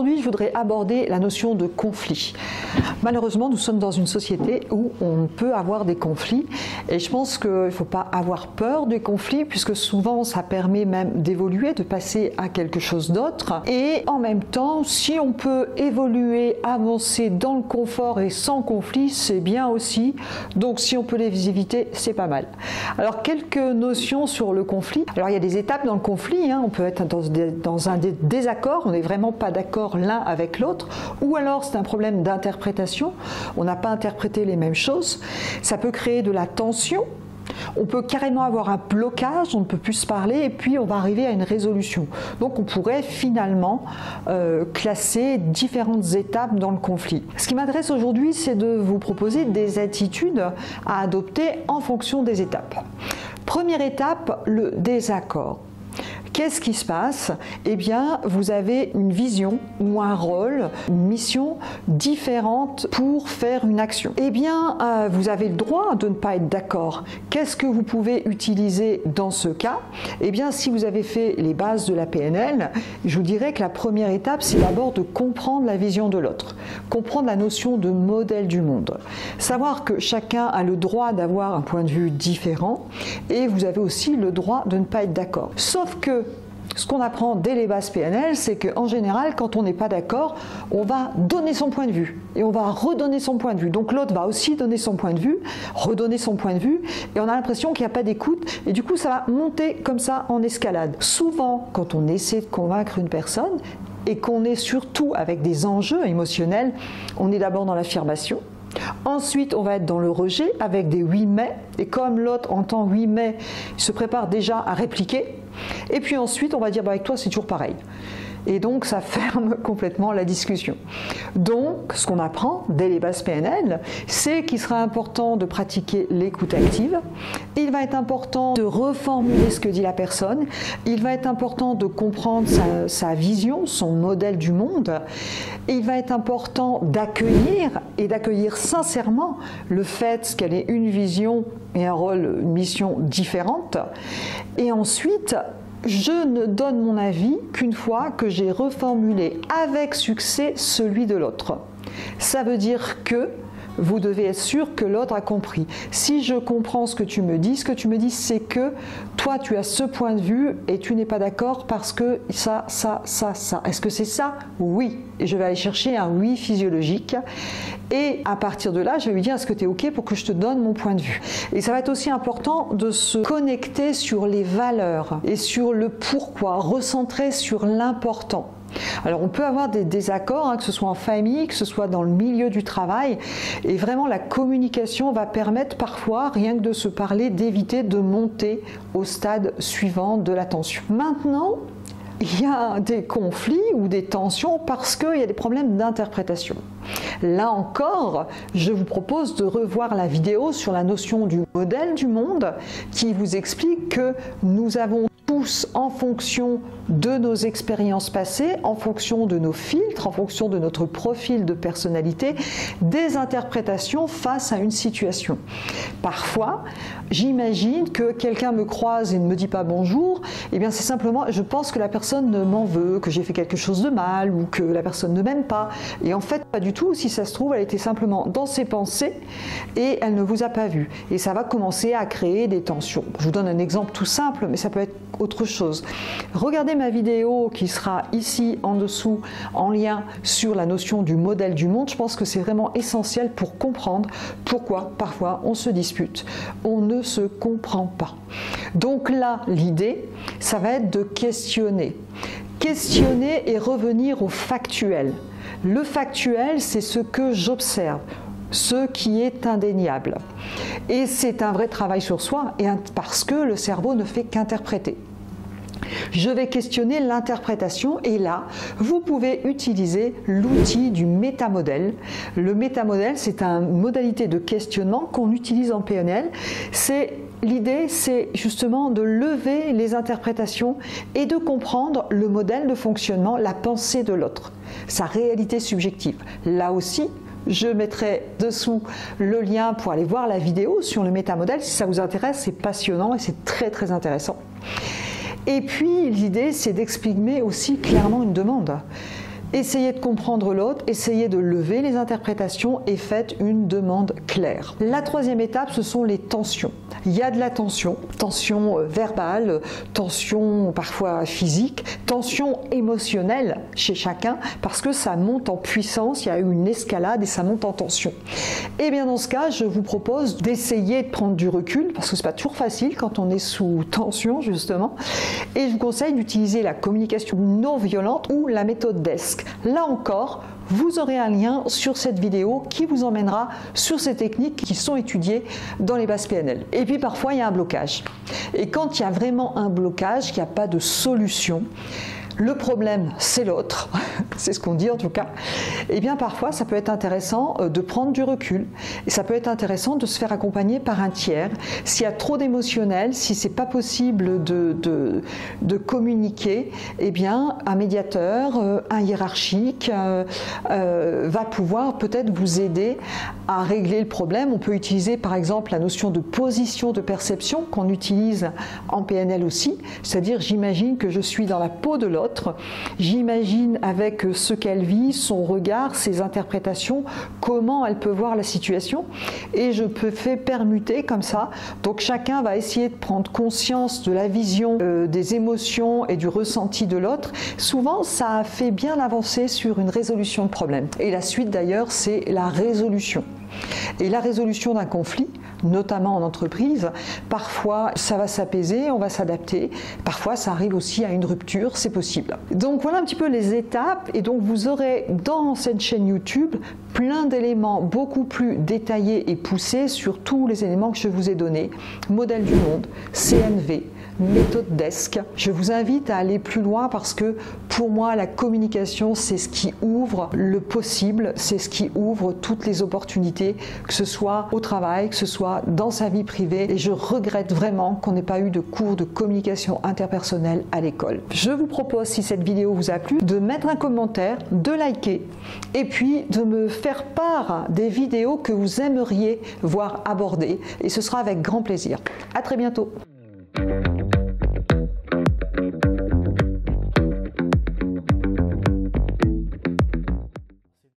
Aujourd'hui, je voudrais aborder la notion de conflit. Malheureusement, nous sommes dans une société où on peut avoir des conflits et je pense qu'il ne faut pas avoir peur des conflits puisque souvent ça permet même d'évoluer, de passer à quelque chose d'autre. Et en même temps, si on peut évoluer, avancer dans le confort et sans conflit, c'est bien aussi. Donc si on peut les éviter, c'est pas mal. Alors quelques notions sur le conflit. Alors il y a des étapes dans le conflit, on peut être dans un désaccord, on n'est vraiment pas d'accord l'un avec l'autre, ou alors c'est un problème d'interprétation, on n'a pas interprété les mêmes choses, ça peut créer de la tension, on peut carrément avoir un blocage, on ne peut plus se parler et puis on va arriver à une résolution. Donc on pourrait finalement classer différentes étapes dans le conflit. Ce qui m'intéresse aujourd'hui, c'est de vous proposer des attitudes à adopter en fonction des étapes. Première étape, le désaccord. Qu'est-ce qui se passe? Eh bien, vous avez une vision ou un rôle, une mission différente pour faire une action. Eh bien, vous avez le droit de ne pas être d'accord. Qu'est-ce que vous pouvez utiliser dans ce cas? Eh bien, si vous avez fait les bases de la PNL, je vous dirais que la première étape, c'est d'abord de comprendre la vision de l'autre, comprendre la notion de modèle du monde, savoir que chacun a le droit d'avoir un point de vue différent et vous avez aussi le droit de ne pas être d'accord. Sauf que ce qu'on apprend dès les bases PNL, c'est qu'en général, quand on n'est pas d'accord, on va donner son point de vue et on va redonner son point de vue. Donc l'autre va aussi donner son point de vue, redonner son point de vue et on a l'impression qu'il n'y a pas d'écoute et du coup ça va monter comme ça en escalade. Souvent, quand on essaie de convaincre une personne et qu'on est surtout avec des enjeux émotionnels, on est d'abord dans l'affirmation. Ensuite, on va être dans le rejet avec des oui mais et comme l'autre entend oui mais, il se prépare déjà à répliquer. Et puis ensuite, on va dire avec toi c'est toujours pareil. Et donc ça ferme complètement la discussion. Donc ce qu'on apprend dès les bases PNL, c'est qu'il sera important de pratiquer l'écoute active, il va être important de reformuler ce que dit la personne, il va être important de comprendre sa vision, son modèle du monde, et il va être important d'accueillir et d'accueillir sincèrement le fait qu'elle ait une vision et un rôle, une mission différente. Et ensuite, je ne donne mon avis qu'une fois que j'ai reformulé avec succès celui de l'autre. Ça veut dire que vous devez être sûr que l'autre a compris. Si je comprends ce que tu me dis c'est que toi tu as ce point de vue et tu n'es pas d'accord parce que ça. Est-ce que c'est ça? Oui. Et je vais aller chercher un oui physiologique. Et à partir de là, je vais lui dire est-ce que tu es OK pour que je te donne mon point de vue? Et ça va être aussi important de se connecter sur les valeurs et sur le pourquoi, recentrer sur l'important. Alors on peut avoir des désaccords, que ce soit en famille, que ce soit dans le milieu du travail, et vraiment la communication va permettre parfois, rien que de se parler, d'éviter de monter au stade suivant de la tension. Maintenant, il y a des conflits ou des tensions parce qu'il y a des problèmes d'interprétation. Là encore, je vous propose de revoir la vidéo sur la notion du modèle du monde qui vous explique que nous avons tous, en fonction de nos expériences passées, en fonction de nos filtres, en fonction de notre profil de personnalité, des interprétations face à une situation. Parfois, j'imagine que quelqu'un me croise et ne me dit pas bonjour, et bien c'est simplement, je pense que la personne m'en veut, que j'ai fait quelque chose de mal ou que la personne ne m'aime pas. Et en fait, pas du tout, si ça se trouve, elle était simplement dans ses pensées et elle ne vous a pas vu. Et ça va commencer à créer des tensions. Je vous donne un exemple tout simple, mais ça peut être autre chose. Regardez ma vidéo qui sera ici en dessous en lien sur la notion du modèle du monde. Je pense que c'est vraiment essentiel pour comprendre pourquoi parfois on se dispute, on ne se comprend pas. Donc là, l'idée, ça va être de questionner. Questionner et revenir au factuel. Le factuel, c'est ce que j'observe, ce qui est indéniable. Et c'est un vrai travail sur soi parce que le cerveau ne fait qu'interpréter. Je vais questionner l'interprétation et là, vous pouvez utiliser l'outil du métamodèle. Le métamodèle, c'est une modalité de questionnement qu'on utilise en PNL. L'idée, c'est justement de lever les interprétations et de comprendre le modèle de fonctionnement, la pensée de l'autre, sa réalité subjective. Là aussi, je mettrai dessous le lien pour aller voir la vidéo sur le métamodèle. Si ça vous intéresse, c'est passionnant et c'est très très intéressant. Et puis l'idée, c'est d'exprimer aussi clairement une demande. Essayez de comprendre l'autre, essayez de lever les interprétations et faites une demande claire. La troisième étape, ce sont les tensions. Il y a de la tension verbale, tension parfois physique, tension émotionnelle chez chacun, parce que ça monte en puissance, il y a eu une escalade et ça monte en tension. Et bien dans ce cas, je vous propose d'essayer de prendre du recul, parce que c'est pas toujours facile quand on est sous tension justement, et je vous conseille d'utiliser la communication non violente ou la méthode DESC. Là encore, vous aurez un lien sur cette vidéo qui vous emmènera sur ces techniques qui sont étudiées dans les bases PNL. Et puis parfois, il y a un blocage. Et quand il y a vraiment un blocage, qu'il n'y a pas de solution, le problème, c'est l'autre, c'est ce qu'on dit en tout cas, et bien parfois ça peut être intéressant de prendre du recul, et ça peut être intéressant de se faire accompagner par un tiers. S'il y a trop d'émotionnel, si c'est pas possible de communiquer, eh bien un médiateur, un hiérarchique va pouvoir peut-être vous aider à régler le problème. On peut utiliser par exemple la notion de position de perception qu'on utilise en PNL aussi, c'est-à-dire j'imagine que je suis dans la peau de l'autre, j'imagine avec ce qu'elle vit, son regard, ses interprétations, comment elle peut voir la situation, et je peux faire permuter comme ça. Donc chacun va essayer de prendre conscience de la vision, des émotions et du ressenti de l'autre. Souvent ça fait bien avancer sur une résolution de problème. Et la suite d'ailleurs, c'est la résolution. Et la résolution d'un conflit, notamment en entreprise, parfois ça va s'apaiser, on va s'adapter, parfois ça arrive aussi à une rupture, c'est possible. Donc voilà un petit peu les étapes, et donc vous aurez dans cette chaîne YouTube plein d'éléments beaucoup plus détaillés et poussés sur tous les éléments que je vous ai donnés, modèle du monde, CNV, méthode DESC. Je vous invite à aller plus loin parce que pour moi la communication c'est ce qui ouvre le possible, c'est ce qui ouvre toutes les opportunités, que ce soit au travail, que ce soit dans sa vie privée, et je regrette vraiment qu'on n'ait pas eu de cours de communication interpersonnelle à l'école. Je vous propose, si cette vidéo vous a plu, de mettre un commentaire, de liker et puis de me faire part des vidéos que vous aimeriez voir abordées, et ce sera avec grand plaisir. À très bientôt.